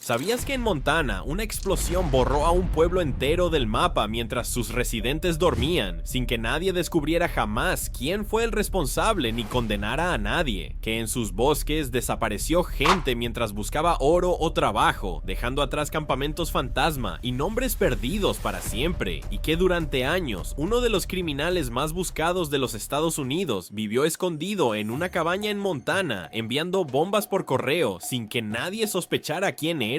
¿Sabías que en Montana una explosión borró a un pueblo entero del mapa mientras sus residentes dormían, sin que nadie descubriera jamás quién fue el responsable ni condenara a nadie? Que en sus bosques desapareció gente mientras buscaba oro o trabajo, dejando atrás campamentos fantasma y nombres perdidos para siempre, y que durante años uno de los criminales más buscados de los Estados Unidos vivió escondido en una cabaña en Montana, enviando bombas por correo sin que nadie sospechara quién era?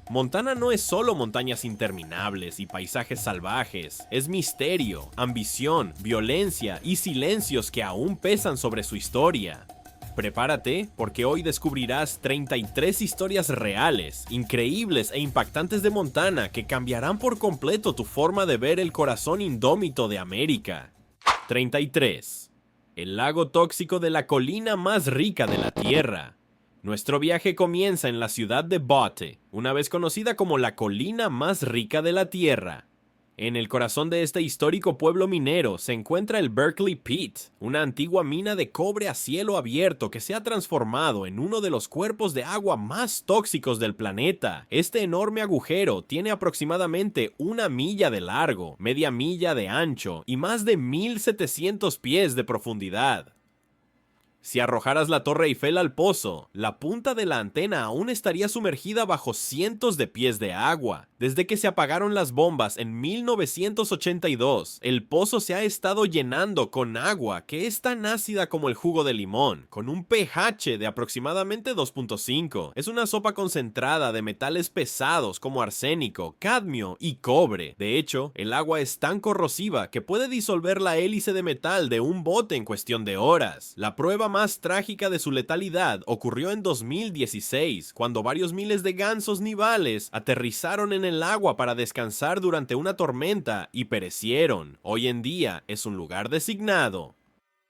Montana no es solo montañas interminables y paisajes salvajes, es misterio, ambición, violencia y silencios que aún pesan sobre su historia. Prepárate, porque hoy descubrirás 33 historias reales, increíbles e impactantes de Montana que cambiarán por completo tu forma de ver el corazón indómito de América. 33. El lago tóxico de la colina más rica de la Tierra. Nuestro viaje comienza en la ciudad de Butte, una vez conocida como la colina más rica de la Tierra. En el corazón de este histórico pueblo minero se encuentra el Berkeley Pit, una antigua mina de cobre a cielo abierto que se ha transformado en uno de los cuerpos de agua más tóxicos del planeta. Este enorme agujero tiene aproximadamente 1 milla de largo, media milla de ancho y más de 1700 pies de profundidad. Si arrojaras la Torre Eiffel al pozo, la punta de la antena aún estaría sumergida bajo cientos de pies de agua. Desde que se apagaron las bombas en 1982, el pozo se ha estado llenando con agua que es tan ácida como el jugo de limón, con un pH de aproximadamente 2.5. Es una sopa concentrada de metales pesados como arsénico, cadmio y cobre. De hecho, el agua es tan corrosiva que puede disolver la hélice de metal de un bote en cuestión de horas. La prueba más trágica de su letalidad ocurrió en 2016, cuando varios miles de gansos nivales aterrizaron en el agua para descansar durante una tormenta y perecieron. Hoy en día es un lugar designado.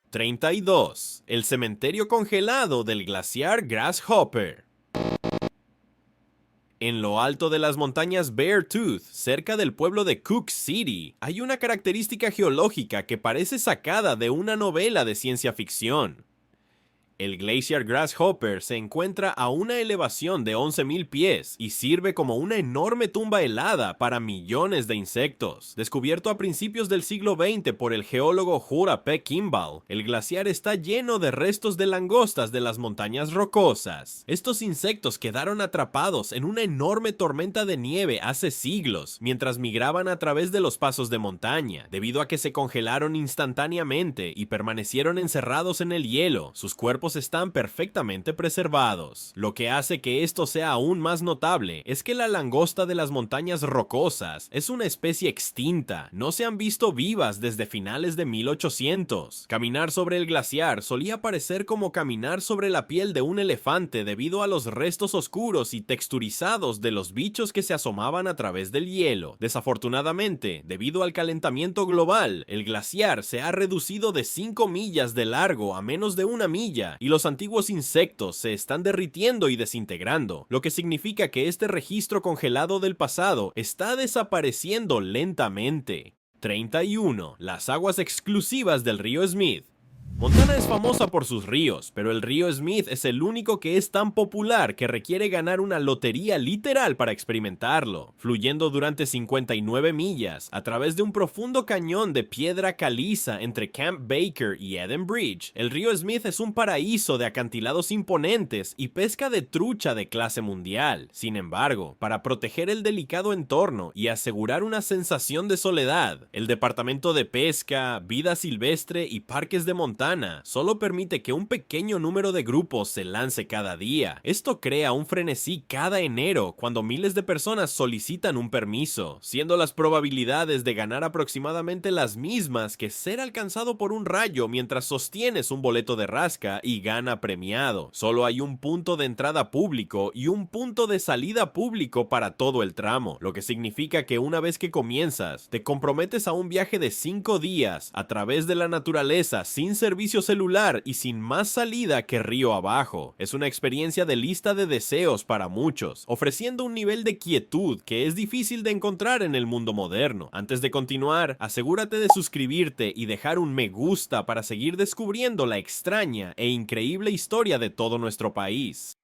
32. El cementerio congelado del glaciar Grasshopper. En lo alto de las montañas Beartooth, cerca del pueblo de Cook City, hay una característica geológica que parece sacada de una novela de ciencia ficción. El Glaciar Grasshopper se encuentra a una elevación de 11.000 pies y sirve como una enorme tumba helada para millones de insectos. Descubierto a principios del siglo XX por el geólogo Hura P. Kimball, el glaciar está lleno de restos de langostas de las montañas rocosas. Estos insectos quedaron atrapados en una enorme tormenta de nieve hace siglos, mientras migraban a través de los pasos de montaña. Debido a que se congelaron instantáneamente y permanecieron encerrados en el hielo, sus cuerpos están perfectamente preservados. Lo que hace que esto sea aún más notable es que la langosta de las montañas rocosas es una especie extinta, no se han visto vivas desde finales de 1800. Caminar sobre el glaciar solía parecer como caminar sobre la piel de un elefante debido a los restos oscuros y texturizados de los bichos que se asomaban a través del hielo. Desafortunadamente, debido al calentamiento global, el glaciar se ha reducido de 5 millas de largo a menos de 1 milla, y los antiguos insectos se están derritiendo y desintegrando, lo que significa que este registro congelado del pasado está desapareciendo lentamente. 31. Las aguas exclusivas del río Smith. Montana es famosa por sus ríos, pero el río Smith es el único que es tan popular que requiere ganar una lotería literal para experimentarlo, fluyendo durante 59 millas a través de un profundo cañón de piedra caliza entre Camp Baker y Eden Bridge. El río Smith es un paraíso de acantilados imponentes y pesca de trucha de clase mundial. Sin embargo, para proteger el delicado entorno y asegurar una sensación de soledad, el Departamento de Pesca, Vida Silvestre y Parques de Montana solo permite que un pequeño número de grupos se lance cada día. Esto crea un frenesí cada enero cuando miles de personas solicitan un permiso, siendo las probabilidades de ganar aproximadamente las mismas que ser alcanzado por un rayo mientras sostienes un boleto de rasca y gana premiado. Solo hay un punto de entrada público y un punto de salida público para todo el tramo, lo que significa que una vez que comienzas, te comprometes a un viaje de 5 días a través de la naturaleza sin servicio celular y sin más salida que río abajo. Es una experiencia de lista de deseos para muchos, ofreciendo un nivel de quietud que es difícil de encontrar en el mundo moderno. Antes de continuar, asegúrate de suscribirte y dejar un me gusta para seguir descubriendo la extraña e increíble historia de todo nuestro país.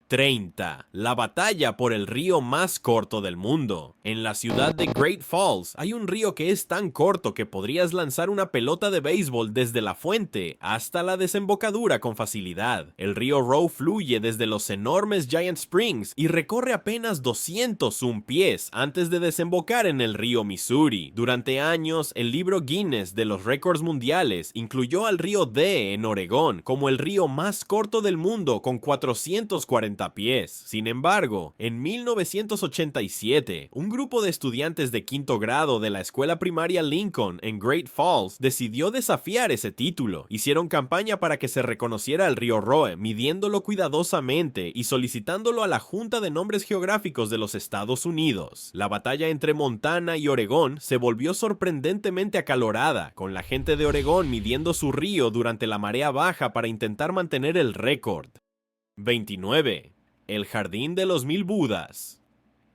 30. La batalla por el río más corto del mundo. En la ciudad de Great Falls hay un río que es tan corto que podrías lanzar una pelota de béisbol desde la fuente hasta la desembocadura con facilidad. El río Roe fluye desde los enormes Giant Springs y recorre apenas 201 pies antes de desembocar en el río Missouri. Durante años, el libro Guinness de los récords mundiales incluyó al río Dee en Oregón como el río más corto del mundo con 440 pies. Sin embargo, en 1987, un grupo de estudiantes de quinto grado de la escuela primaria Lincoln en Great Falls decidió desafiar ese título. Hicieron campaña para que se reconociera el río Roe, midiéndolo cuidadosamente y solicitándolo a la Junta de Nombres Geográficos de los Estados Unidos. La batalla entre Montana y Oregón se volvió sorprendentemente acalorada, con la gente de Oregón midiendo su río durante la marea baja para intentar mantener el récord. 29. El Jardín de los Mil Budas.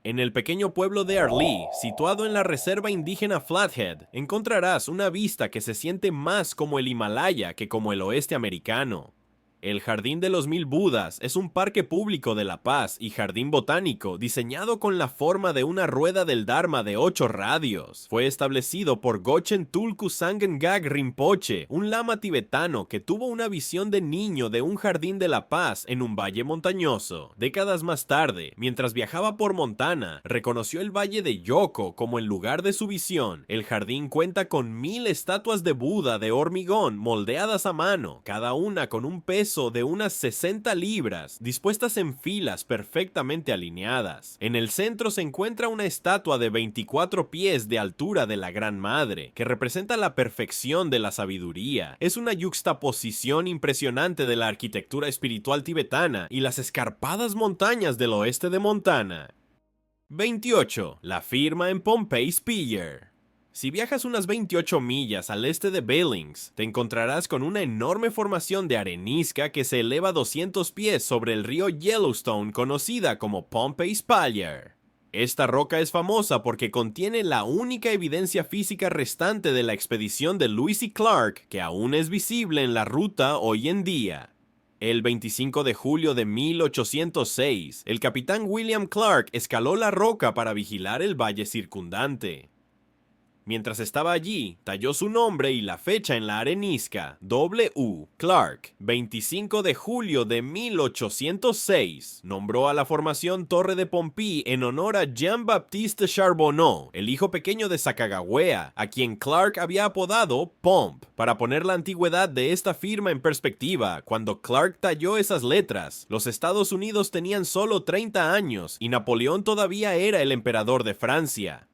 En el pequeño pueblo de Arlee, situado en la reserva indígena Flathead, encontrarás una vista que se siente más como el Himalaya que como el oeste americano. El Jardín de los Mil Budas es un parque público de La Paz y jardín botánico diseñado con la forma de una rueda del Dharma de 8 radios. Fue establecido por Gochen Tulku Sangengak Rinpoche, un lama tibetano que tuvo una visión de niño de un jardín de La Paz en un valle montañoso. Décadas más tarde, mientras viajaba por Montana, reconoció el valle de Yoko como el lugar de su visión. El jardín cuenta con 1000 estatuas de Buda de hormigón moldeadas a mano, cada una con un peso de unas 60 libras, dispuestas en filas perfectamente alineadas. En el centro se encuentra una estatua de 24 pies de altura de la Gran Madre, que representa la perfección de la sabiduría. Es una yuxtaposición impresionante de la arquitectura espiritual tibetana y las escarpadas montañas del oeste de Montana. 28. La firma en Pompey's Pier. Si viajas unas 28 millas al este de Billings, te encontrarás con una enorme formación de arenisca que se eleva 200 pies sobre el río Yellowstone, conocida como Pompey's Pier. Esta roca es famosa porque contiene la única evidencia física restante de la expedición de Lewis y Clark que aún es visible en la ruta hoy en día. El 25 de julio de 1806, el capitán William Clark escaló la roca para vigilar el valle circundante. Mientras estaba allí, talló su nombre y la fecha en la arenisca: W. Clark, 25 de julio de 1806. Nombró a la formación Torre de Pompey en honor a Jean-Baptiste Charbonneau, el hijo pequeño de Sacagawea, a quien Clark había apodado Pomp. Para poner la antigüedad de esta firma en perspectiva, cuando Clark talló esas letras, los Estados Unidos tenían solo 30 años y Napoleón todavía era el emperador de Francia.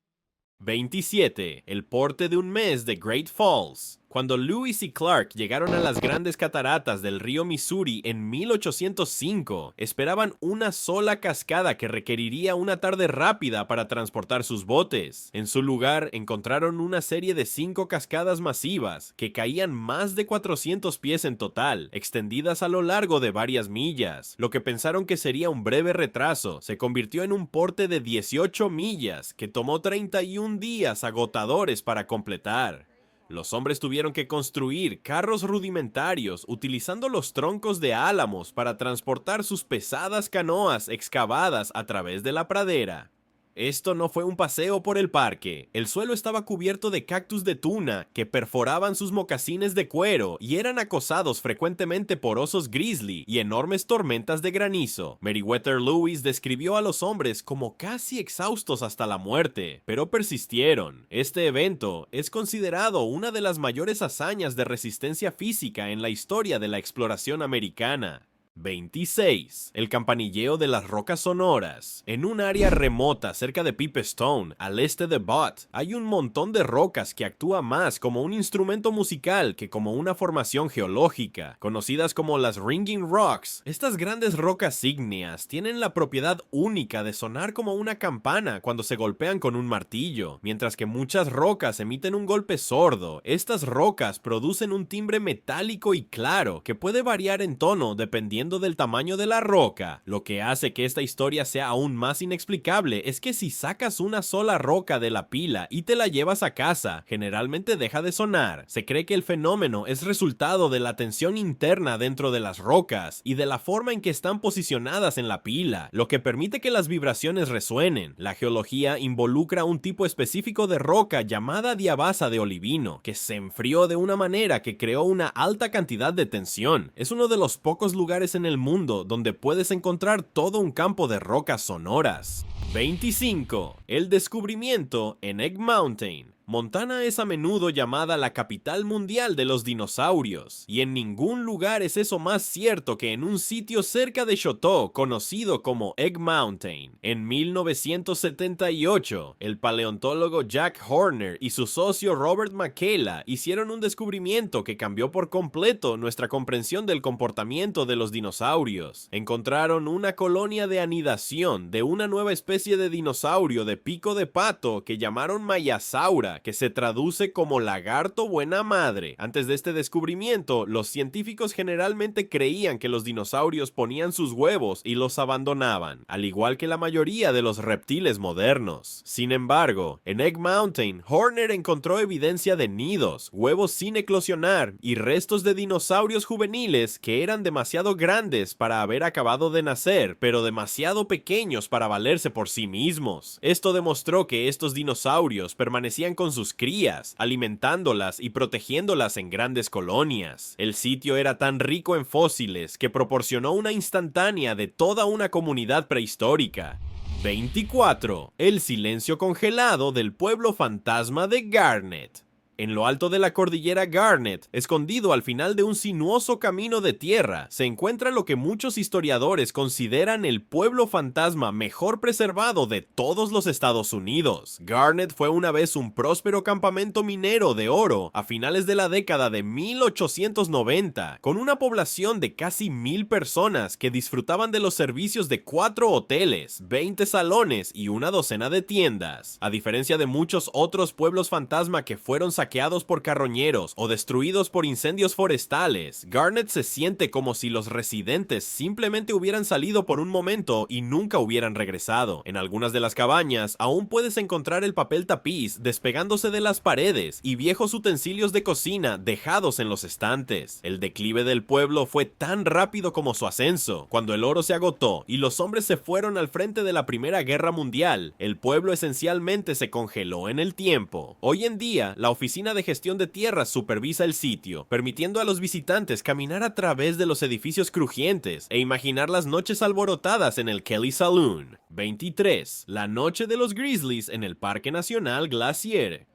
27. El porte de un mes de Great Falls. Cuando Lewis y Clark llegaron a las grandes cataratas del río Missouri en 1805, esperaban una sola cascada que requeriría una tarde rápida para transportar sus botes. En su lugar, encontraron una serie de 5 cascadas masivas que caían más de 400 pies en total, extendidas a lo largo de varias millas. Lo que pensaron que sería un breve retraso se convirtió en un porte de 18 millas que tomó 31 días agotadores para completar. Los hombres tuvieron que construir carros rudimentarios utilizando los troncos de álamos para transportar sus pesadas canoas excavadas a través de la pradera. Esto no fue un paseo por el parque. El suelo estaba cubierto de cactus de tuna que perforaban sus mocasines de cuero y eran acosados frecuentemente por osos grizzly y enormes tormentas de granizo. Meriwether Lewis describió a los hombres como casi exhaustos hasta la muerte, pero persistieron. Este evento es considerado una de las mayores hazañas de resistencia física en la historia de la exploración americana. 26. El campanilleo de las rocas sonoras. En un área remota cerca de Pipestone, al este de Butte, hay un montón de rocas que actúa más como un instrumento musical que como una formación geológica, conocidas como las Ringing Rocks. Estas grandes rocas ígneas tienen la propiedad única de sonar como una campana cuando se golpean con un martillo. Mientras que muchas rocas emiten un golpe sordo, estas rocas producen un timbre metálico y claro que puede variar en tono dependiendo dependiendo del tamaño de la roca. Lo que hace que esta historia sea aún más inexplicable es que si sacas una sola roca de la pila y te la llevas a casa, generalmente deja de sonar. Se cree que el fenómeno es resultado de la tensión interna dentro de las rocas y de la forma en que están posicionadas en la pila, lo que permite que las vibraciones resuenen. La geología involucra un tipo específico de roca llamada diabasa de olivino, que se enfrió de una manera que creó una alta cantidad de tensión. Es uno de los pocos lugares en el mundo donde puedes encontrar todo un campo de rocas sonoras. 25. El descubrimiento en Egg Mountain. Montana es a menudo llamada la capital mundial de los dinosaurios, y en ningún lugar es eso más cierto que en un sitio cerca de Choteau conocido como Egg Mountain. En 1978, el paleontólogo Jack Horner y su socio Robert McKayla hicieron un descubrimiento que cambió por completo nuestra comprensión del comportamiento de los dinosaurios. Encontraron una colonia de anidación de una nueva especie de dinosaurio de pico de pato que llamaron Mayasaura, que se traduce como lagarto buena madre. Antes de este descubrimiento, los científicos generalmente creían que los dinosaurios ponían sus huevos y los abandonaban, al igual que la mayoría de los reptiles modernos. Sin embargo, en Egg Mountain, Horner encontró evidencia de nidos, huevos sin eclosionar y restos de dinosaurios juveniles que eran demasiado grandes para haber acabado de nacer, pero demasiado pequeños para valerse por sí mismos. Esto demostró que estos dinosaurios permanecían con sus crías, alimentándolas y protegiéndolas en grandes colonias. El sitio era tan rico en fósiles que proporcionó una instantánea de toda una comunidad prehistórica. 24. El silencio congelado del pueblo fantasma de Garnet. En lo alto de la cordillera Garnet, escondido al final de un sinuoso camino de tierra, se encuentra lo que muchos historiadores consideran el pueblo fantasma mejor preservado de todos los Estados Unidos. Garnet fue una vez un próspero campamento minero de oro a finales de la década de 1890, con una población de casi 1000 personas que disfrutaban de los servicios de 4 hoteles, 20 salones y una docena de tiendas. A diferencia de muchos otros pueblos fantasma que fueron saqueados por carroñeros o destruidos por incendios forestales, Garnet se siente como si los residentes simplemente hubieran salido por un momento y nunca hubieran regresado. En algunas de las cabañas aún puedes encontrar el papel tapiz despegándose de las paredes y viejos utensilios de cocina dejados en los estantes. El declive del pueblo fue tan rápido como su ascenso. Cuando el oro se agotó y los hombres se fueron al frente de la Primera Guerra Mundial, el pueblo esencialmente se congeló en el tiempo. Hoy en día, la Oficina de Gestión de Tierras supervisa el sitio, permitiendo a los visitantes caminar a través de los edificios crujientes e imaginar las noches alborotadas en el Kelly Saloon. 23. La noche de los Grizzlies en el Parque Nacional Glacier.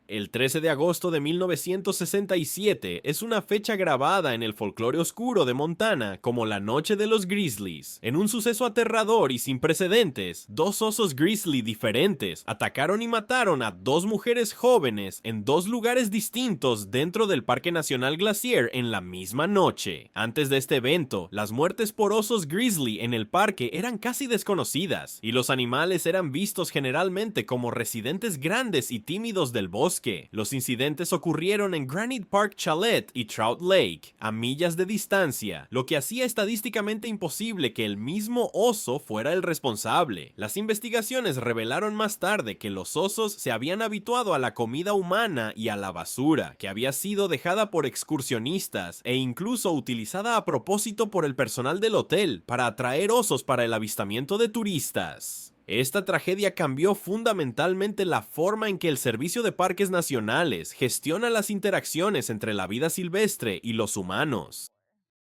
El 13 de agosto de 1967 es una fecha grabada en el folclore oscuro de Montana como la Noche de los Grizzlies. En un suceso aterrador y sin precedentes, 2 osos grizzly diferentes atacaron y mataron a 2 mujeres jóvenes en 2 lugares distintos dentro del Parque Nacional Glacier en la misma noche. Antes de este evento, las muertes por osos grizzly en el parque eran casi desconocidas, y los animales eran vistos generalmente como residentes grandes y tímidos del bosque. Los incidentes ocurrieron en Granite Park Chalet y Trout Lake, a millas de distancia, lo que hacía estadísticamente imposible que el mismo oso fuera el responsable. Las investigaciones revelaron más tarde que los osos se habían habituado a la comida humana y a la basura, que había sido dejada por excursionistas e incluso utilizada a propósito por el personal del hotel para atraer osos para el avistamiento de turistas. Esta tragedia cambió fundamentalmente la forma en que el Servicio de Parques Nacionales gestiona las interacciones entre la vida silvestre y los humanos.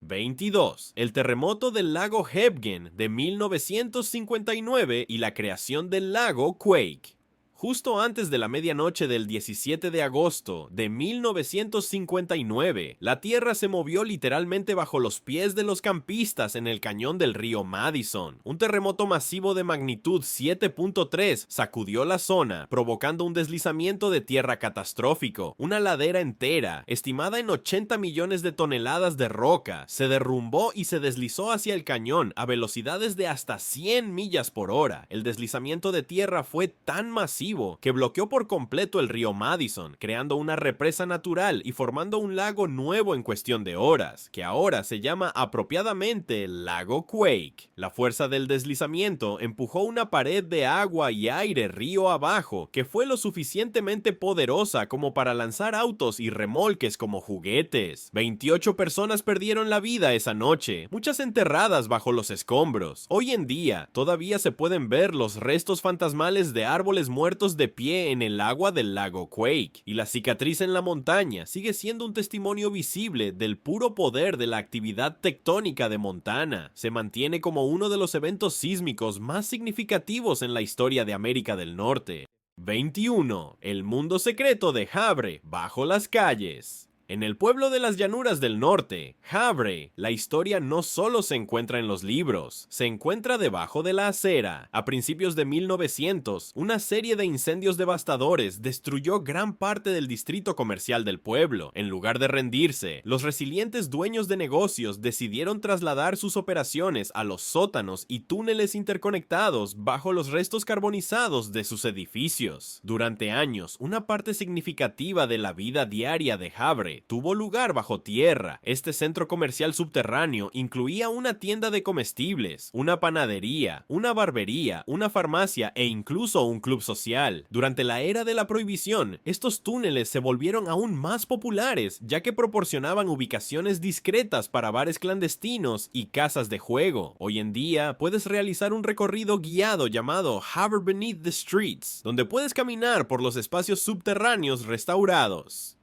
22. El terremoto del lago Hebgen de 1959 y la creación del lago Quake. Justo antes de la medianoche del 17 de agosto de 1959, la tierra se movió literalmente bajo los pies de los campistas en el cañón del río Madison. Un terremoto masivo de magnitud 7.3 sacudió la zona, provocando un deslizamiento de tierra catastrófico. Una ladera entera, estimada en 80 millones de toneladas de roca, se derrumbó y se deslizó hacia el cañón a velocidades de hasta 100 millas por hora. El deslizamiento de tierra fue tan masivo masivo que bloqueó por completo el río Madison, creando una represa natural y formando un lago nuevo en cuestión de horas, que ahora se llama apropiadamente Lago Quake. La fuerza del deslizamiento empujó una pared de agua y aire río abajo que fue lo suficientemente poderosa como para lanzar autos y remolques como juguetes. 28 personas perdieron la vida esa noche, muchas enterradas bajo los escombros. Hoy en día, todavía se pueden ver los restos fantasmales de árboles muertos de pie en el agua del lago Quake, y la cicatriz en la montaña sigue siendo un testimonio visible del puro poder de la actividad tectónica de Montana. Se mantiene como uno de los eventos sísmicos más significativos en la historia de América del Norte. 21. El mundo secreto de Havre, bajo las calles. En el pueblo de las llanuras del norte, Havre, la historia no solo se encuentra en los libros, se encuentra debajo de la acera. A principios de 1900, una serie de incendios devastadores destruyó gran parte del distrito comercial del pueblo. En lugar de rendirse, los resilientes dueños de negocios decidieron trasladar sus operaciones a los sótanos y túneles interconectados bajo los restos carbonizados de sus edificios. Durante años, una parte significativa de la vida diaria de Havre tuvo lugar bajo tierra. Este centro comercial subterráneo incluía una tienda de comestibles, una panadería, una barbería, una farmacia e incluso un club social. Durante la era de la prohibición, estos túneles se volvieron aún más populares, ya que proporcionaban ubicaciones discretas para bares clandestinos y casas de juego. Hoy en día, puedes realizar un recorrido guiado llamado Havre Beneath the Streets, donde puedes caminar por los espacios subterráneos restaurados.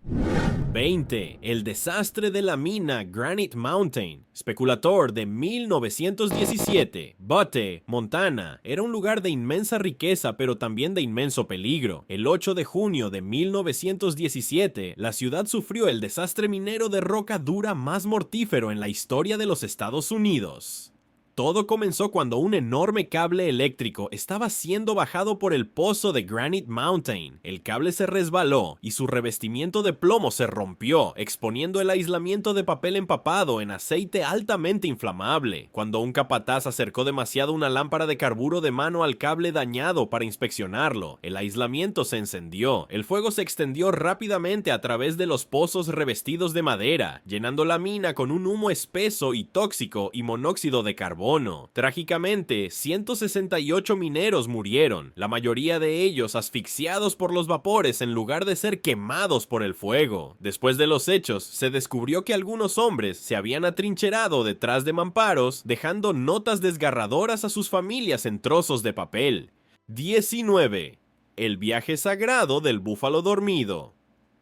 20. El desastre de la mina Granite Mountain. Speculator de 1917. Butte, Montana, era un lugar de inmensa riqueza pero también de inmenso peligro. El 8 de junio de 1917, la ciudad sufrió el desastre minero de roca dura más mortífero en la historia de los Estados Unidos. Todo comenzó cuando un enorme cable eléctrico estaba siendo bajado por el pozo de Granite Mountain. El cable se resbaló y su revestimiento de plomo se rompió, exponiendo el aislamiento de papel empapado en aceite altamente inflamable. Cuando un capataz acercó demasiado una lámpara de carburo de mano al cable dañado para inspeccionarlo, el aislamiento se encendió. El fuego se extendió rápidamente a través de los pozos revestidos de madera, llenando la mina con un humo espeso y tóxico y monóxido de carbono. Trágicamente, 168 mineros murieron, la mayoría de ellos asfixiados por los vapores en lugar de ser quemados por el fuego. Después de los hechos, se descubrió que algunos hombres se habían atrincherado detrás de mamparos, dejando notas desgarradoras a sus familias en trozos de papel. 19. El viaje sagrado del búfalo dormido.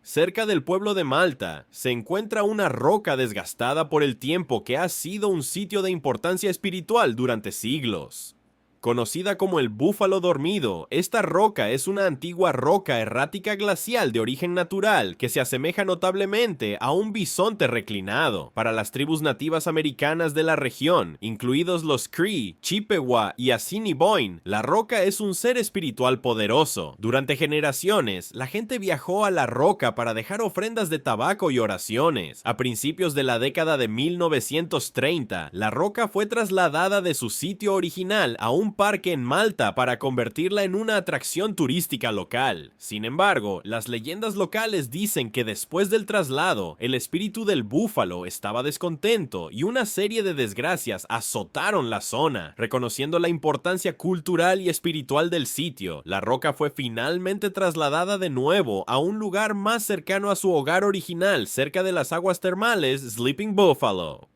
Cerca del pueblo de Malta se encuentra una roca desgastada por el tiempo que ha sido un sitio de importancia espiritual durante siglos. Conocida como el Búfalo Dormido, esta roca es una antigua roca errática glacial de origen natural que se asemeja notablemente a un bisonte reclinado. Para las tribus nativas americanas de la región, incluidos los Cree, Chippewa y Assiniboine, la roca es un ser espiritual poderoso. Durante generaciones, la gente viajó a la roca para dejar ofrendas de tabaco y oraciones. A principios de la década de 1930, la roca fue trasladada de su sitio original a un parque en Malta para convertirla en una atracción turística local. Sin embargo, las leyendas locales dicen que después del traslado, el espíritu del búfalo estaba descontento y una serie de desgracias azotaron la zona. Reconociendo la importancia cultural y espiritual del sitio, la roca fue finalmente trasladada de nuevo a un lugar más cercano a su hogar original, cerca de las aguas termales Sleeping Buffalo.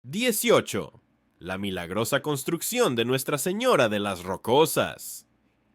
18. La milagrosa construcción de Nuestra Señora de las Rocosas.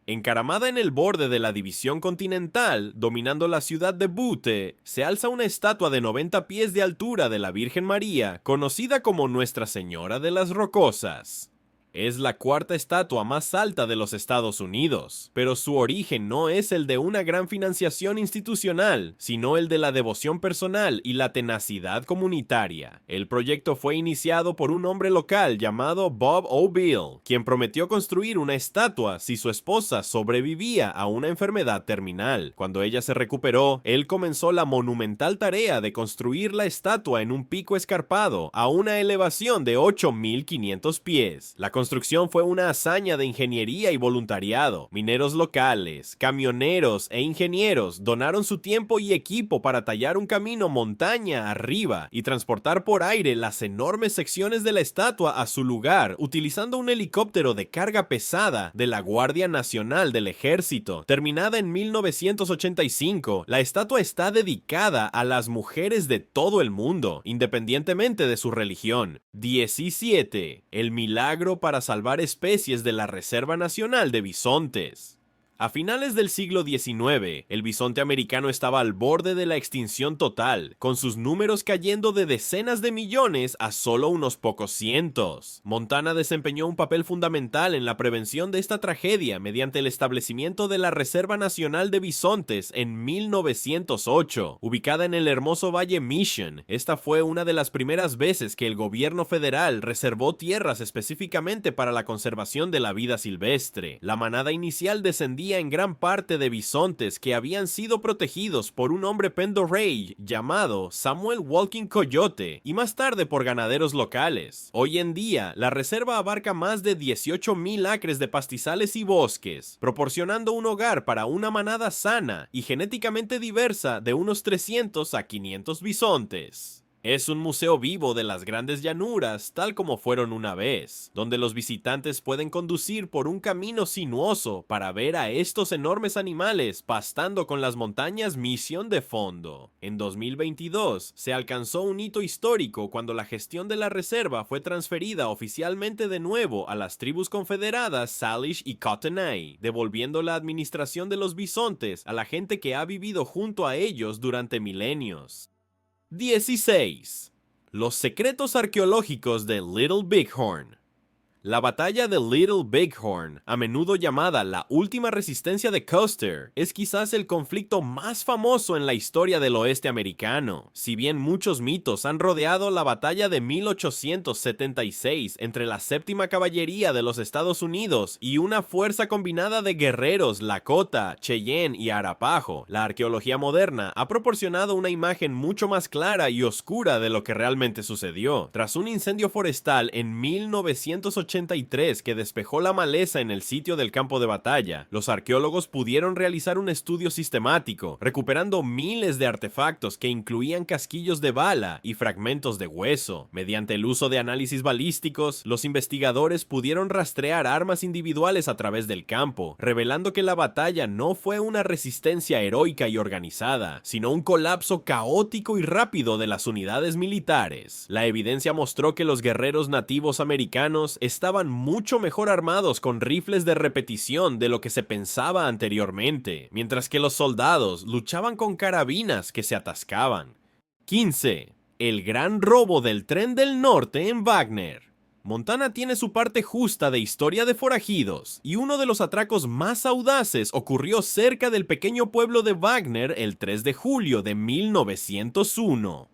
Encaramada en el borde de la división continental, dominando la ciudad de Butte, se alza una estatua de 90 pies de altura de la Virgen María, conocida como Nuestra Señora de las Rocosas. Es la cuarta estatua más alta de los Estados Unidos, pero su origen no es el de una gran financiación institucional, sino el de la devoción personal y la tenacidad comunitaria. El proyecto fue iniciado por un hombre local llamado Bob O'Beal, quien prometió construir una estatua si su esposa sobrevivía a una enfermedad terminal. Cuando ella se recuperó, él comenzó la monumental tarea de construir la estatua en un pico escarpado a una elevación de 8.500 pies. La construcción fue una hazaña de ingeniería y voluntariado. Mineros locales, camioneros e ingenieros donaron su tiempo y equipo para tallar un camino montaña arriba y transportar por aire las enormes secciones de la estatua a su lugar, utilizando un helicóptero de carga pesada de la Guardia Nacional del Ejército. Terminada en 1985, la estatua está dedicada a las mujeres de todo el mundo, independientemente de su religión. 17. El milagro para salvar especies de la Reserva Nacional de Bisontes. A finales del siglo XIX, el bisonte americano estaba al borde de la extinción total, con sus números cayendo de decenas de millones a solo unos pocos cientos. Montana desempeñó un papel fundamental en la prevención de esta tragedia mediante el establecimiento de la Reserva Nacional de Bisontes en 1908, ubicada en el hermoso Valle Mission. Esta fue una de las primeras veces que el gobierno federal reservó tierras específicamente para la conservación de la vida silvestre. La manada inicial descendía en gran parte de bisontes que habían sido protegidos por un hombre pendorrey llamado Samuel Walking Coyote y más tarde por ganaderos locales. Hoy en día, la reserva abarca más de 18,000 acres de pastizales y bosques, proporcionando un hogar para una manada sana y genéticamente diversa de unos 300 a 500 bisontes. Es un museo vivo de las grandes llanuras, tal como fueron una vez, donde los visitantes pueden conducir por un camino sinuoso para ver a estos enormes animales pastando con las montañas Mission de fondo. En 2022 se alcanzó un hito histórico cuando la gestión de la reserva fue transferida oficialmente de nuevo a las tribus confederadas Salish y Kootenai, devolviendo la administración de los bisontes a la gente que ha vivido junto a ellos durante milenios. 16. Los secretos arqueológicos de Little Bighorn. La batalla de Little Bighorn, a menudo llamada la última resistencia de Custer, es quizás el conflicto más famoso en la historia del oeste americano. Si bien muchos mitos han rodeado la batalla de 1876 entre la séptima caballería de los Estados Unidos y una fuerza combinada de guerreros Lakota, Cheyenne y Arapaho, la arqueología moderna ha proporcionado una imagen mucho más clara y oscura de lo que realmente sucedió. Tras un incendio forestal en 1983 que despejó la maleza en el sitio del campo de batalla, los arqueólogos pudieron realizar un estudio sistemático, recuperando miles de artefactos que incluían casquillos de bala y fragmentos de hueso. Mediante el uso de análisis balísticos, los investigadores pudieron rastrear armas individuales a través del campo, revelando que la batalla no fue una resistencia heroica y organizada, sino un colapso caótico y rápido de las unidades militares. La evidencia mostró que los guerreros nativos americanos estaban mucho mejor armados con rifles de repetición de lo que se pensaba anteriormente, mientras que los soldados luchaban con carabinas que se atascaban. 15. El gran robo del tren del norte en Wagner. Montana tiene su parte justa de historia de forajidos, y uno de los atracos más audaces ocurrió cerca del pequeño pueblo de Wagner el 3 de julio de 1901.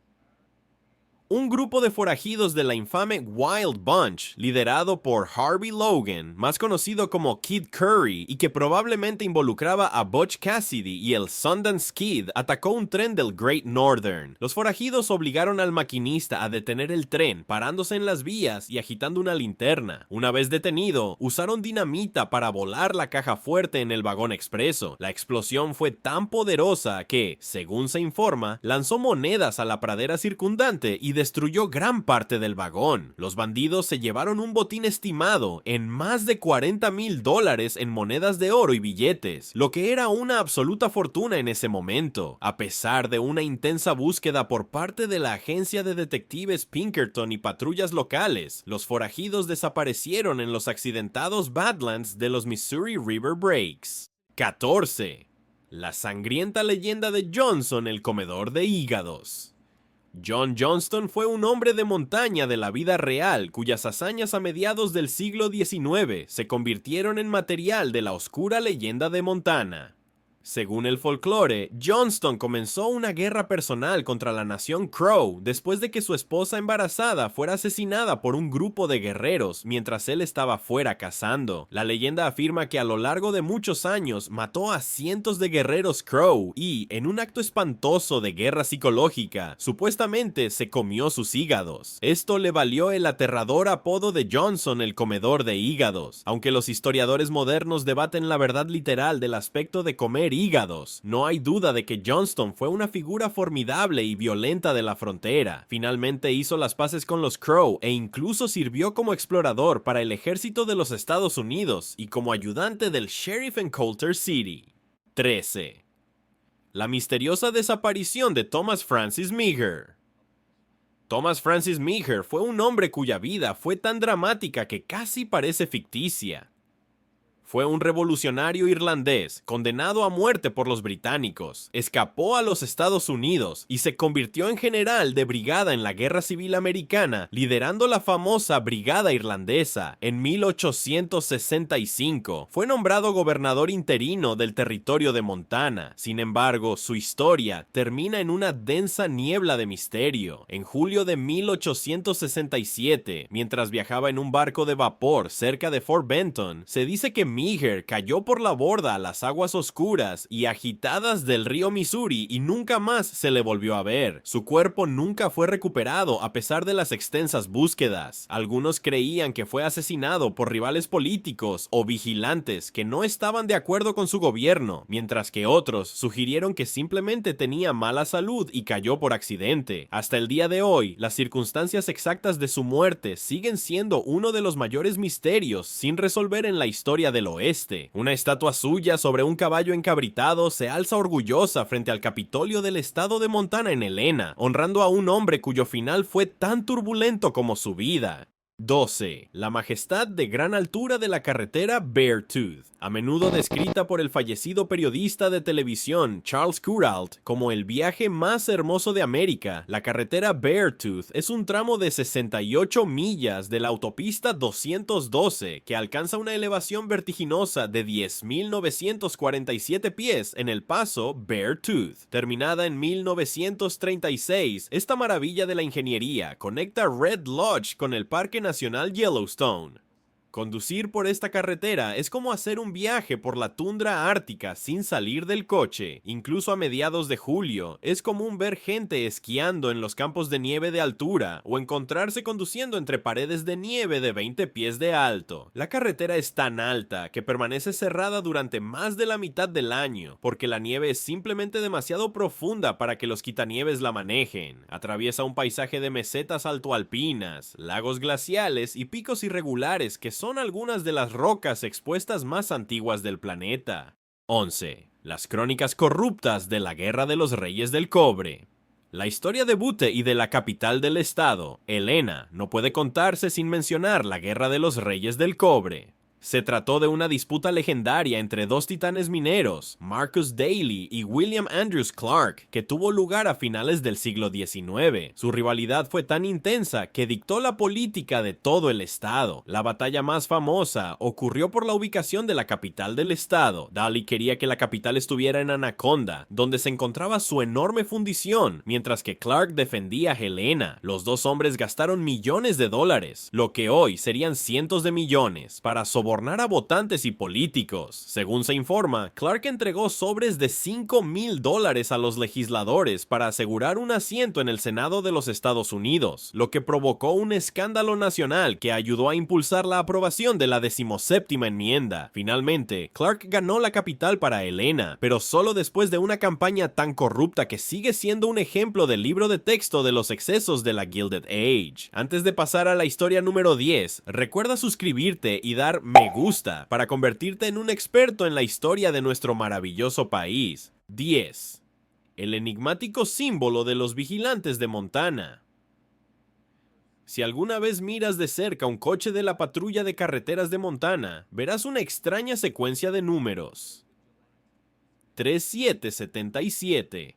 Un grupo de forajidos de la infame Wild Bunch, liderado por Harvey Logan, más conocido como Kid Curry, y que probablemente involucraba a Butch Cassidy y el Sundance Kid, atacó un tren del Great Northern. Los forajidos obligaron al maquinista a detener el tren, parándose en las vías y agitando una linterna. Una vez detenido, usaron dinamita para volar la caja fuerte en el vagón expreso. La explosión fue tan poderosa que, según se informa, lanzó monedas a la pradera circundante y destruyó gran parte del vagón. Los bandidos se llevaron un botín estimado en más de $40,000 en monedas de oro y billetes, lo que era una absoluta fortuna en ese momento. A pesar de una intensa búsqueda por parte de la agencia de detectives Pinkerton y patrullas locales, los forajidos desaparecieron en los accidentados Badlands de los Missouri River Breaks. 14. La sangrienta leyenda de Johnson, el comedor de hígados. John Johnston fue un hombre de montaña de la vida real cuyas hazañas a mediados del siglo XIX se convirtieron en material de la oscura leyenda de Montana. Según el folclore, Johnston comenzó una guerra personal contra la nación Crow después de que su esposa embarazada fuera asesinada por un grupo de guerreros mientras él estaba fuera cazando. La leyenda afirma que a lo largo de muchos años mató a cientos de guerreros Crow y, en un acto espantoso de guerra psicológica, supuestamente se comió sus hígados. Esto le valió el aterrador apodo de Johnson el comedor de hígados. Aunque los historiadores modernos debaten la verdad literal del aspecto de comer hígados, no hay duda de que Johnston fue una figura formidable y violenta de la frontera. Finalmente hizo las paces con los Crow e incluso sirvió como explorador para el ejército de los Estados Unidos y como ayudante del sheriff en Coulter City. 13. La misteriosa desaparición de Thomas Francis Meagher. Thomas Francis Meagher fue un hombre cuya vida fue tan dramática que casi parece ficticia. Fue un revolucionario irlandés, condenado a muerte por los británicos, escapó a los Estados Unidos y se convirtió en general de brigada en la Guerra Civil Americana, liderando la famosa Brigada Irlandesa. En 1865 fue nombrado gobernador interino del territorio de Montana. Sin embargo, su historia termina en una densa niebla de misterio. En julio de 1867, mientras viajaba en un barco de vapor cerca de Fort Benton, se dice que Meagher cayó por la borda a las aguas oscuras y agitadas del río Missouri y nunca más se le volvió a ver. Su cuerpo nunca fue recuperado a pesar de las extensas búsquedas. Algunos creían que fue asesinado por rivales políticos o vigilantes que no estaban de acuerdo con su gobierno, mientras que otros sugirieron que simplemente tenía mala salud y cayó por accidente. Hasta el día de hoy, las circunstancias exactas de su muerte siguen siendo uno de los mayores misterios sin resolver en la historia del oeste. Una estatua suya sobre un caballo encabritado se alza orgullosa frente al Capitolio del estado de Montana en Helena, honrando a un hombre cuyo final fue tan turbulento como su vida. 12. La majestad de gran altura de la carretera Beartooth, a menudo descrita por el fallecido periodista de televisión Charles Kuralt como el viaje más hermoso de América. La carretera Beartooth es un tramo de 68 millas de la autopista 212 que alcanza una elevación vertiginosa de 10.947 pies en el paso Beartooth. Terminada en 1936, esta maravilla de la ingeniería conecta Red Lodge con el Parque Nacional Yellowstone. Conducir por esta carretera es como hacer un viaje por la tundra ártica sin salir del coche. Incluso a mediados de julio, es común ver gente esquiando en los campos de nieve de altura o encontrarse conduciendo entre paredes de nieve de 20 pies de alto. La carretera es tan alta que permanece cerrada durante más de la mitad del año, porque la nieve es simplemente demasiado profunda para que los quitanieves la manejen. Atraviesa un paisaje de mesetas altoalpinas, lagos glaciales y picos irregulares que son algunas de las rocas expuestas más antiguas del planeta. 11. Las crónicas corruptas de la Guerra de los Reyes del Cobre. La historia de Butte y de la capital del estado, Helena, no puede contarse sin mencionar la Guerra de los Reyes del Cobre. Se trató de una disputa legendaria entre dos titanes mineros, Marcus Daly y William Andrews Clark, que tuvo lugar a finales del siglo XIX. Su rivalidad fue tan intensa que dictó la política de todo el estado. La batalla más famosa ocurrió por la ubicación de la capital del estado. Daly quería que la capital estuviera en Anaconda, donde se encontraba su enorme fundición, mientras que Clark defendía Helena. Los dos hombres gastaron millones de dólares, lo que hoy serían cientos de millones, para sobornar a votantes y políticos. Según se informa, Clark entregó sobres de $5,000 a los legisladores para asegurar un asiento en el Senado de los Estados Unidos, lo que provocó un escándalo nacional que ayudó a impulsar la aprobación de la 17ª enmienda. Finalmente, Clark ganó la capital para Helena, pero solo después de una campaña tan corrupta que sigue siendo un ejemplo del libro de texto de los excesos de la Gilded Age. Antes de pasar a la historia número 10, recuerda suscribirte y dar me gusta para convertirte en un experto en la historia de nuestro maravilloso país. 10. El enigmático símbolo de los vigilantes de Montana. Si alguna vez miras de cerca un coche de la patrulla de carreteras de Montana, verás una extraña secuencia de números. 3777.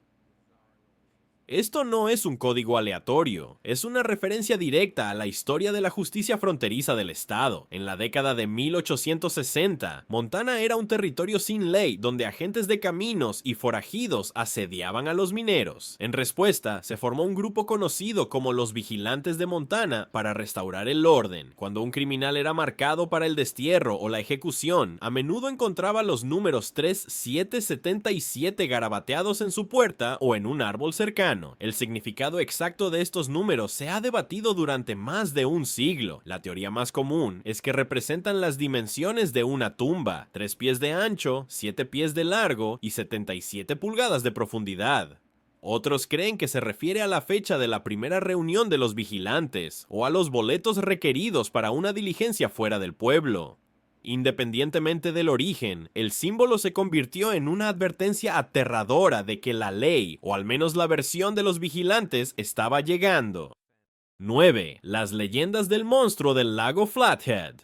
Esto no es un código aleatorio, es una referencia directa a la historia de la justicia fronteriza del estado. En la década de 1860, Montana era un territorio sin ley donde agentes de caminos y forajidos asediaban a los mineros. En respuesta, se formó un grupo conocido como los Vigilantes de Montana para restaurar el orden. Cuando un criminal era marcado para el destierro o la ejecución, a menudo encontraba los números 3777 garabateados en su puerta o en un árbol cercano. El significado exacto de estos números se ha debatido durante más de un siglo. La teoría más común es que representan las dimensiones de una tumba: 3 pies de ancho, 7 pies de largo y 77 pulgadas de profundidad. Otros creen que se refiere a la fecha de la primera reunión de los vigilantes o a los boletos requeridos para una diligencia fuera del pueblo. Independientemente del origen, el símbolo se convirtió en una advertencia aterradora de que la ley, o al menos la versión de los vigilantes, estaba llegando. 9. Las leyendas del monstruo del lago Flathead.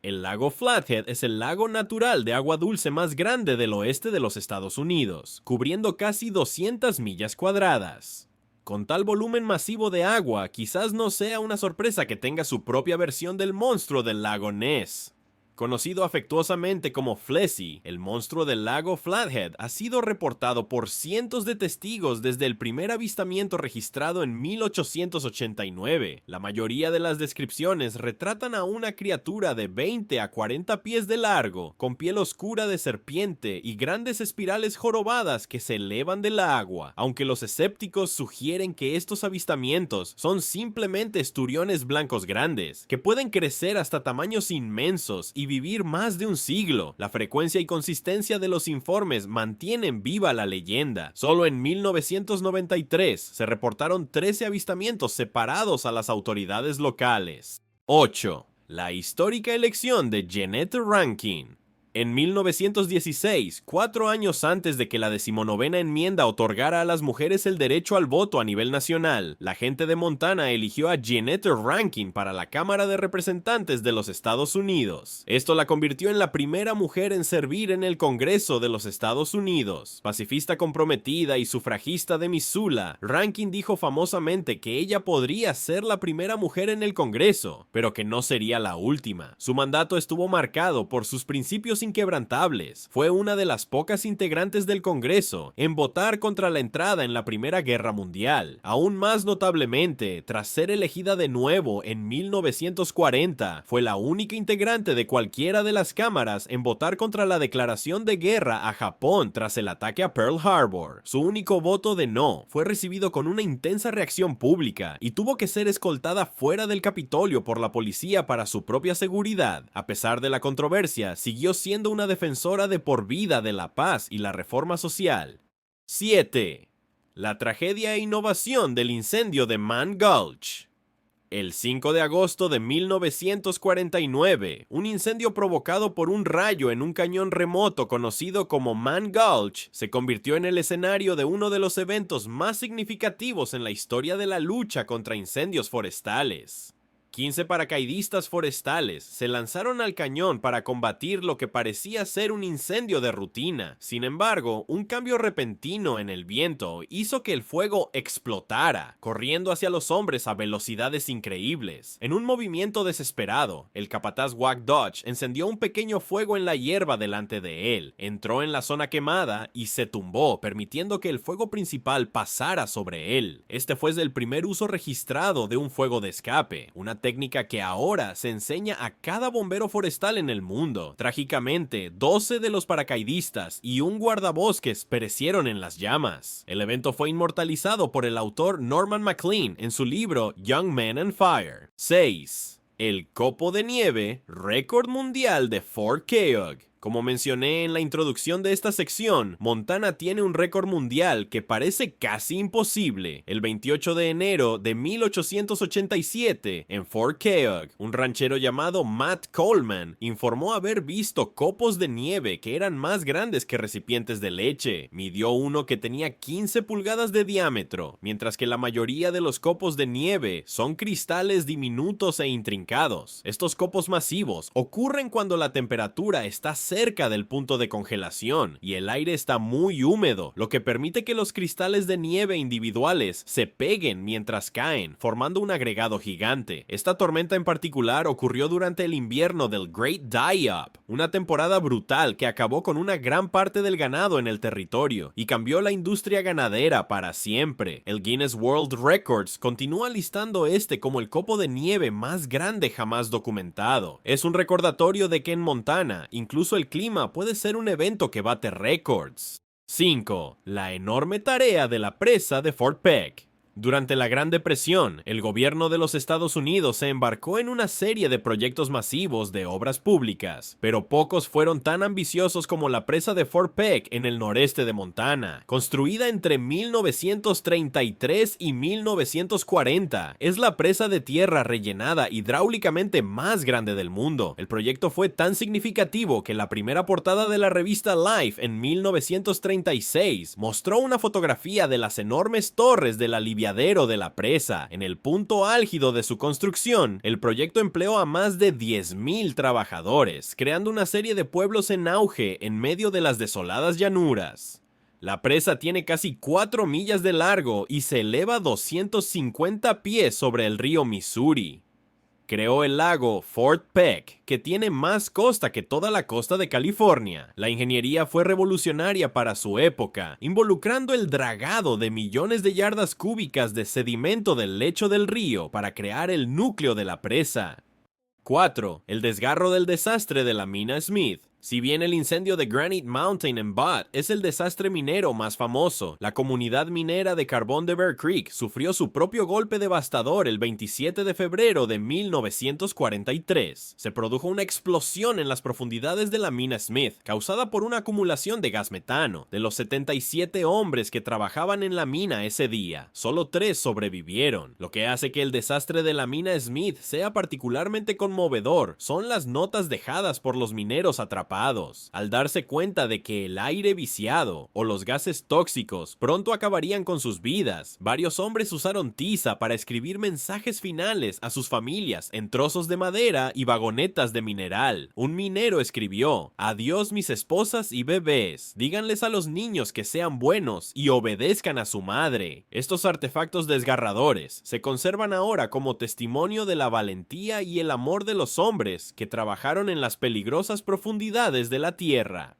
El lago Flathead es el lago natural de agua dulce más grande del oeste de los Estados Unidos, cubriendo casi 200 millas cuadradas. Con tal volumen masivo de agua, quizás no sea una sorpresa que tenga su propia versión del monstruo del lago Ness. Conocido afectuosamente como Flessie, el monstruo del lago Flathead ha sido reportado por cientos de testigos desde el primer avistamiento registrado en 1889. La mayoría de las descripciones retratan a una criatura de 20 a 40 pies de largo, con piel oscura de serpiente y grandes espirales jorobadas que se elevan del agua, aunque los escépticos sugieren que estos avistamientos son simplemente esturiones blancos grandes, que pueden crecer hasta tamaños inmensos y vivir más de un siglo. La frecuencia y consistencia de los informes mantienen viva la leyenda. Solo en 1993 se reportaron 13 avistamientos separados a las autoridades locales. 8. La histórica elección de Jeannette Rankin. En 1916, 4 años antes de que la 19ª enmienda otorgara a las mujeres el derecho al voto a nivel nacional, la gente de Montana eligió a Jeannette Rankin para la Cámara de Representantes de los Estados Unidos. Esto la convirtió en la primera mujer en servir en el Congreso de los Estados Unidos. Pacifista comprometida y sufragista de Missoula, Rankin dijo famosamente que ella podría ser la primera mujer en el Congreso, pero que no sería la última. Su mandato estuvo marcado por sus principios inquebrantables. Fue una de las pocas integrantes del Congreso en votar contra la entrada en la Primera Guerra Mundial. Aún más notablemente, tras ser elegida de nuevo en 1940, fue la única integrante de cualquiera de las cámaras en votar contra la declaración de guerra a Japón tras el ataque a Pearl Harbor. Su único voto de no fue recibido con una intensa reacción pública y tuvo que ser escoltada fuera del Capitolio por la policía para su propia seguridad. A pesar de la controversia, siguió siendo una defensora de por vida de la paz y la reforma social. 7. La tragedia e innovación del incendio de Mann Gulch. El 5 de agosto de 1949, un incendio provocado por un rayo en un cañón remoto conocido como Mann Gulch se convirtió en el escenario de uno de los eventos más significativos en la historia de la lucha contra incendios forestales. 15 paracaidistas forestales se lanzaron al cañón para combatir lo que parecía ser un incendio de rutina. Sin embargo, un cambio repentino en el viento hizo que el fuego explotara, corriendo hacia los hombres a velocidades increíbles. En un movimiento desesperado, el capataz Wack Dodge encendió un pequeño fuego en la hierba delante de él, entró en la zona quemada y se tumbó, permitiendo que el fuego principal pasara sobre él. Este fue el primer uso registrado de un fuego de escape, una técnica que ahora se enseña a cada bombero forestal en el mundo. Trágicamente, 12 de los paracaidistas y un guardabosques perecieron en las llamas. El evento fue inmortalizado por el autor Norman Maclean en su libro Young Men and Fire. 6. El copo de nieve, récord mundial de Fort Keogh. Como mencioné en la introducción de esta sección, Montana tiene un récord mundial que parece casi imposible. El 28 de enero de 1887, en Fort Keogh, un ranchero llamado Matt Coleman informó haber visto copos de nieve que eran más grandes que recipientes de leche. Midió uno que tenía 15 pulgadas de diámetro, mientras que la mayoría de los copos de nieve son cristales diminutos e intrincados. Estos copos masivos ocurren cuando la temperatura está cerca cerca del punto de congelación y el aire está muy húmedo, lo que permite que los cristales de nieve individuales se peguen mientras caen, formando un agregado gigante. Esta tormenta en particular ocurrió durante el invierno del Great Die-Up, una temporada brutal que acabó con una gran parte del ganado en el territorio y cambió la industria ganadera para siempre. El Guinness World Records continúa listando este como el copo de nieve más grande jamás documentado. Es un recordatorio de que en Montana, incluso el clima puede ser un evento que bate récords. 5. La enorme tarea de la presa de Fort Peck. Durante la Gran Depresión, el gobierno de los Estados Unidos se embarcó en una serie de proyectos masivos de obras públicas, pero pocos fueron tan ambiciosos como la presa de Fort Peck en el noreste de Montana. Construida entre 1933 y 1940, es la presa de tierra rellenada hidráulicamente más grande del mundo. El proyecto fue tan significativo que la primera portada de la revista Life en 1936 mostró una fotografía de las enormes torres de la de la presa. En el punto álgido de su construcción, el proyecto empleó a más de 10,000 trabajadores, creando una serie de pueblos en auge en medio de las desoladas llanuras. La presa tiene casi 4 millas de largo y se eleva 250 pies sobre el río Missouri. Creó el lago Fort Peck, que tiene más costa que toda la costa de California. La ingeniería fue revolucionaria para su época, involucrando el dragado de millones de yardas cúbicas de sedimento del lecho del río para crear el núcleo de la presa. 4. El desgarro del desastre de la mina Smith. Si bien el incendio de Granite Mountain en Butte es el desastre minero más famoso, la comunidad minera de carbón de Bear Creek sufrió su propio golpe devastador el 27 de febrero de 1943. Se produjo una explosión en las profundidades de la mina Smith, causada por una acumulación de gas metano. De los 77 hombres que trabajaban en la mina ese día, solo 3 sobrevivieron. Lo que hace que el desastre de la mina Smith sea particularmente conmovedor son las notas dejadas por los mineros atrapados. Al darse cuenta de que el aire viciado o los gases tóxicos pronto acabarían con sus vidas, varios hombres usaron tiza para escribir mensajes finales a sus familias en trozos de madera y vagonetas de mineral. Un minero escribió: "Adiós mis esposas y bebés, díganles a los niños que sean buenos y obedezcan a su madre". Estos artefactos desgarradores se conservan ahora como testimonio de la valentía y el amor de los hombres que trabajaron en las peligrosas profundidades de la tierra.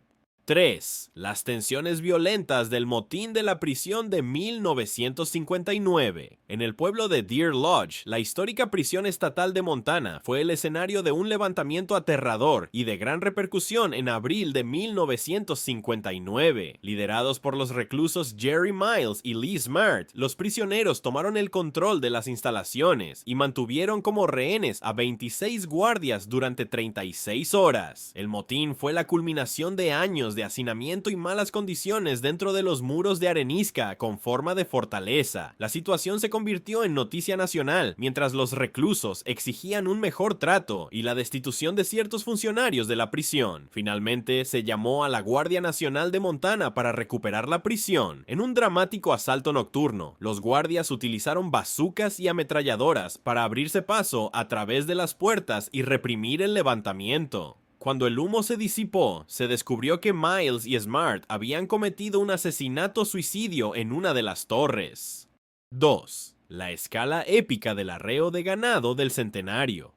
3. Las tensiones violentas del motín de la prisión de 1959. En el pueblo de Deer Lodge, la histórica prisión estatal de Montana fue el escenario de un levantamiento aterrador y de gran repercusión en abril de 1959. Liderados por los reclusos Jerry Miles y Lee Smart, los prisioneros tomaron el control de las instalaciones y mantuvieron como rehenes a 26 guardias durante 36 horas. El motín fue la culminación de años de hacinamiento y malas condiciones dentro de los muros de arenisca con forma de fortaleza. La situación se convirtió en noticia nacional, mientras los reclusos exigían un mejor trato y la destitución de ciertos funcionarios de la prisión. Finalmente, se llamó a la Guardia Nacional de Montana para recuperar la prisión. En un dramático asalto nocturno, los guardias utilizaron bazucas y ametralladoras para abrirse paso a través de las puertas y reprimir el levantamiento. Cuando el humo se disipó, se descubrió que Miles y Smart habían cometido un asesinato-suicidio en una de las torres. 2. La escala épica del arreo de ganado del centenario.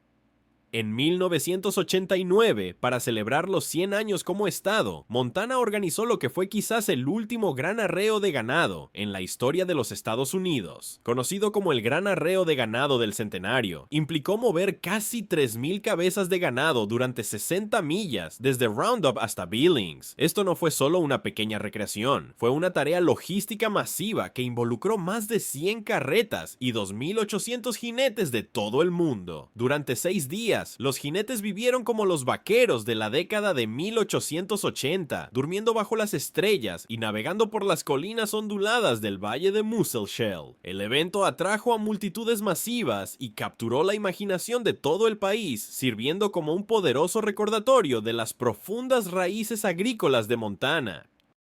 En 1989, para celebrar los 100 años como estado, Montana organizó lo que fue quizás el último gran arreo de ganado en la historia de los Estados Unidos. Conocido como el Gran Arreo de Ganado del Centenario, implicó mover casi 3,000 cabezas de ganado durante 60 millas, desde Roundup hasta Billings. Esto no fue solo una pequeña recreación, fue una tarea logística masiva que involucró más de 100 carretas y 2,800 jinetes de todo el mundo. Durante 6 días, los jinetes vivieron como los vaqueros de la década de 1880, durmiendo bajo las estrellas y navegando por las colinas onduladas del valle de Musselshell. El evento atrajo a multitudes masivas y capturó la imaginación de todo el país, sirviendo como un poderoso recordatorio de las profundas raíces agrícolas de Montana.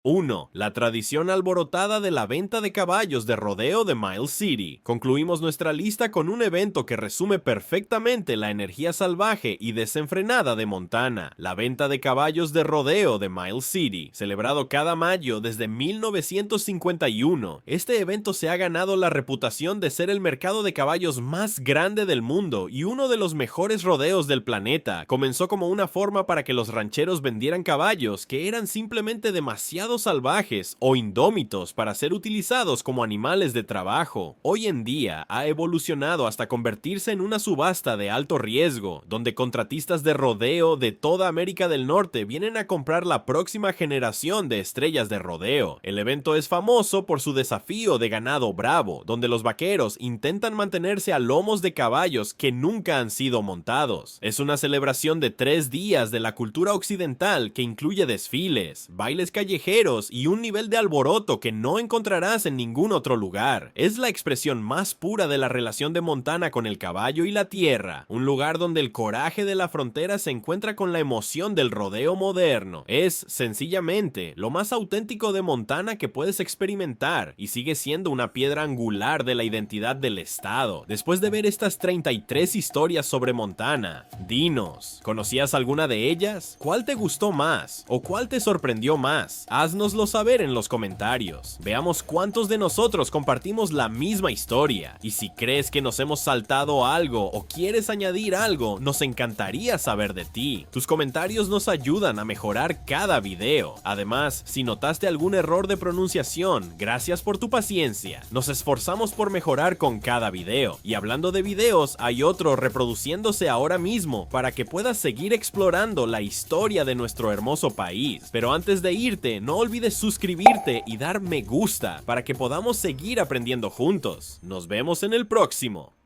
1. La tradición alborotada de la venta de caballos de rodeo de Miles City. Concluimos nuestra lista con un evento que resume perfectamente la energía salvaje y desenfrenada de Montana, la venta de caballos de rodeo de Miles City, celebrado cada mayo desde 1951. Este evento se ha ganado la reputación de ser el mercado de caballos más grande del mundo y uno de los mejores rodeos del planeta. Comenzó como una forma para que los rancheros vendieran caballos que eran simplemente demasiado salvajes o indómitos para ser utilizados como animales de trabajo. Hoy en día ha evolucionado hasta convertirse en una subasta de alto riesgo, donde contratistas de rodeo de toda América del Norte vienen a comprar la próxima generación de estrellas de rodeo. El evento es famoso por su desafío de ganado bravo, donde los vaqueros intentan mantenerse a lomos de caballos que nunca han sido montados. Es una celebración de 3 días de la cultura occidental que incluye desfiles, bailes callejeros y un nivel de alboroto que no encontrarás en ningún otro lugar. Es la expresión más pura de la relación de Montana con el caballo y la tierra, un lugar donde el coraje de la frontera se encuentra con la emoción del rodeo moderno. Es, sencillamente, lo más auténtico de Montana que puedes experimentar y sigue siendo una piedra angular de la identidad del estado. Después de ver estas 33 historias sobre Montana, dinos, ¿conocías alguna de ellas? ¿Cuál te gustó más? ¿O cuál te sorprendió más? Haznoslo saber en los comentarios. Veamos cuántos de nosotros compartimos la misma historia. Y si crees que nos hemos saltado algo o quieres añadir algo, nos encantaría saber de ti. Tus comentarios nos ayudan a mejorar cada video. Además, si notaste algún error de pronunciación, gracias por tu paciencia. Nos esforzamos por mejorar con cada video. Y hablando de videos, hay otro reproduciéndose ahora mismo para que puedas seguir explorando la historia de nuestro hermoso país. Pero antes de irte, no olvides suscribirte y dar me gusta para que podamos seguir aprendiendo juntos. Nos vemos en el próximo.